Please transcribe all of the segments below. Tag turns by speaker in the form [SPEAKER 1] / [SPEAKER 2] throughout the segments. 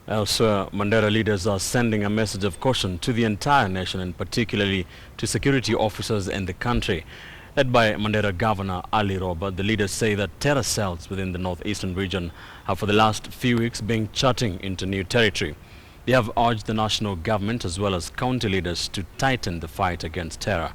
[SPEAKER 1] Elsewhere, Mandera leaders are sending a message of caution to the entire nation and particularly to security officers in the country. Led by Mandera Governor Ali Roba, the leaders say that terror cells within the northeastern region have for the last few weeks been charting into new territory. They have urged the national government as well as county leaders to tighten the fight against terror.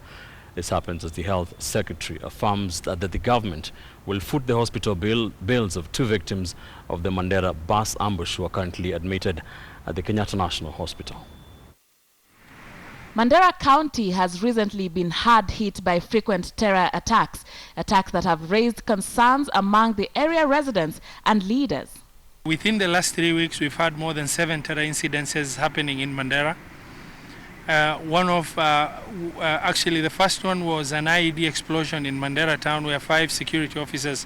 [SPEAKER 1] This happens as the health secretary affirms that the government will foot the hospital bills of 2 victims of the Mandera bus ambush who are currently admitted at the Kenyatta National Hospital.
[SPEAKER 2] Mandera County has recently been hard hit by frequent terror attacks that have raised concerns among the area residents and leaders.
[SPEAKER 3] Within the last 3 weeks, we've had more than 7 terror incidences happening in Mandera. Actually, the first one was an IED explosion in Mandera town where 5 security officers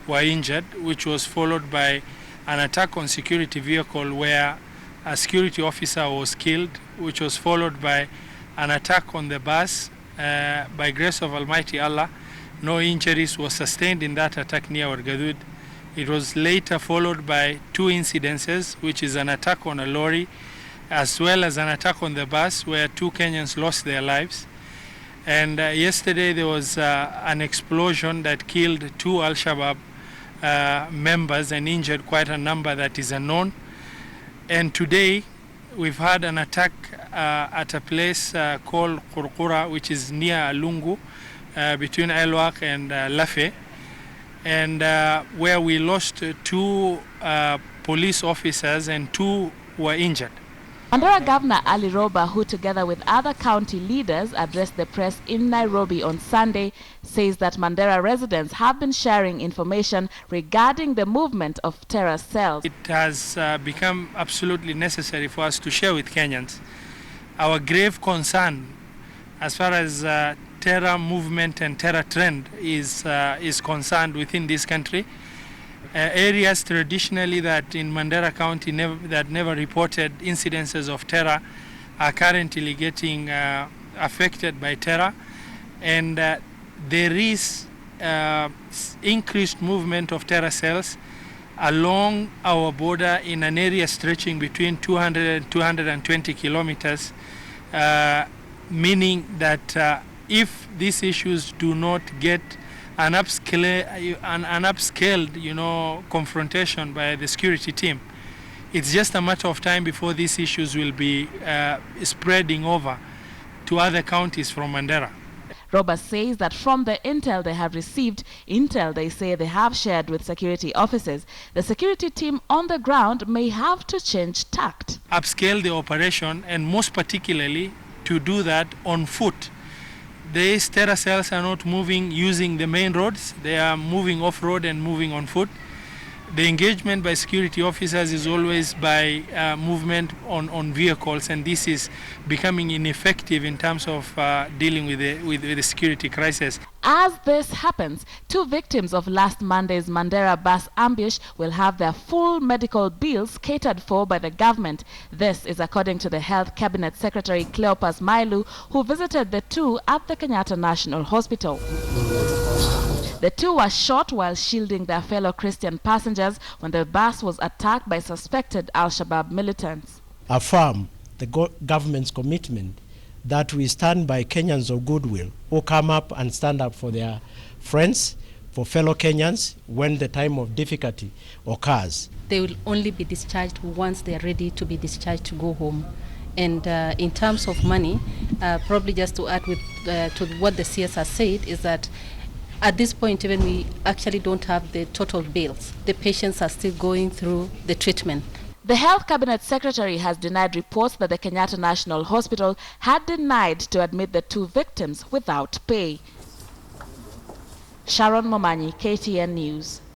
[SPEAKER 3] were injured, which was followed by an attack on security vehicle where a security officer was killed, which was followed by an attack on the bus. By grace of Almighty Allah, no injuries were sustained in that attack near Wargadud. It was later followed by 2 incidences, which is an attack on a lorry as well as an attack on the bus where 2 Kenyans lost their lives. And yesterday there was an explosion that killed 2 Al-Shabaab members and injured quite a number that is unknown. And today we've had an attack at a place called Kurkura, which is near Alungu, between Elwak and Lafe, and where we lost 2 police officers and 2 were injured.
[SPEAKER 2] Mandera Governor Ali Roba, who together with other county leaders addressed the press in Nairobi on Sunday, says that Mandera residents have been sharing information regarding the movement of terror cells.
[SPEAKER 3] It has become absolutely necessary for us to share with Kenyans our grave concern as far as terror movement and terror trend is concerned within this country. Areas traditionally that in Mandera County never reported incidences of terror are currently getting affected by terror, and there is increased movement of terror cells along our border in an area stretching between 200 and 220 kilometers, meaning that if these issues do not get an upscaled, confrontation by the security team, it's just a matter of time before these issues will be spreading over to other counties from Mandera.
[SPEAKER 2] Roba says that from the intel they have received, they say they have shared with security officers, the security team on the ground may have to change tact.
[SPEAKER 3] Upscale the operation, and most particularly to do that on foot. These terror cells are not moving using the main roads, they are moving off-road and moving on foot. The engagement by security officers is always by movement on vehicles, and this is becoming ineffective in terms of dealing with the security crisis.
[SPEAKER 2] As this happens, 2 victims of last Monday's Mandera bus ambush will have their full medical bills catered for by the government. This is according to the Health Cabinet Secretary Cleopas Mailu, who visited the 2 at the Kenyatta National Hospital. The 2 were shot while shielding their fellow Christian passengers when the bus was attacked by suspected Al-Shabaab militants.
[SPEAKER 4] Affirm the government's commitment that we stand by Kenyans of goodwill who come up and stand up for their friends, for fellow Kenyans when the time of difficulty occurs.
[SPEAKER 5] They will only be discharged once they are ready to be discharged to go home. And in terms of money, probably just to add to what the CS has said, is that at this point, even we actually don't have the total bills. The patients are still going through the treatment.
[SPEAKER 2] The Health Cabinet Secretary has denied reports that the Kenyatta National Hospital had denied to admit the 2 victims without pay. Sharon Momanyi, KTN News.